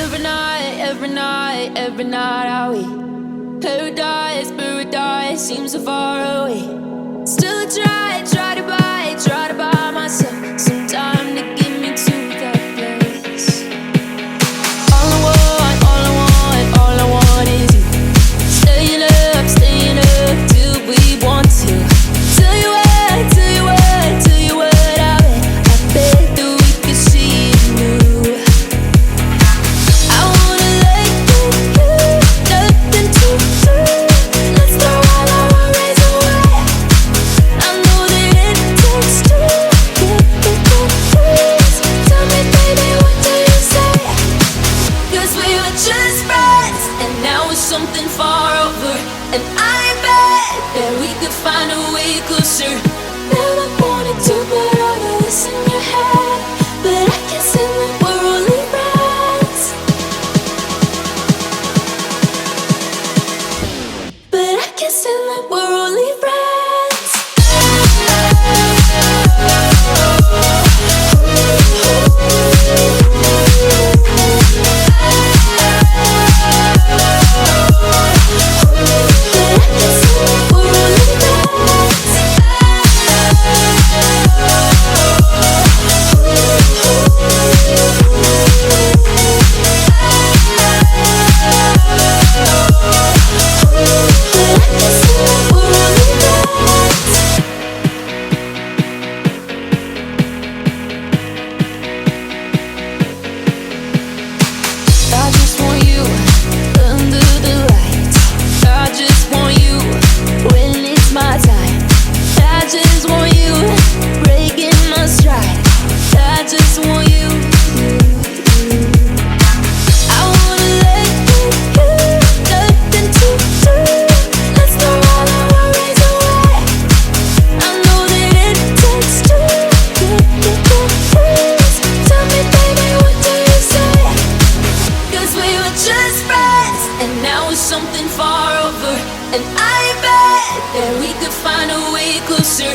every night are we paradise seems so far away. Still I try to buy myself some time to get me to that place. All I want is you. Staying up till we want to. Tell you what, I bet that we could see it new. I wanna let you, nothing to do. Let's throw all our worries away. I know that it takes two to get the truth. Tell me, baby, what do you say? 'Cause we were just friends, and now it's something far over. And I bet that we could find a way closer. Never wanted to put all of this in your head, but I can see that we're only friends. But I can see that we're only friends. I just want you under the lights. I just want you when it's my time. I just want you breaking my stride. I just want you. I wanna let you, nothing to do. Let's throw all our worries away. I know that it takes two to get the truth. Tell me, baby, what do you say? 'Cause we were just friends, and now it's something far over. And I bet that we could find a way closer.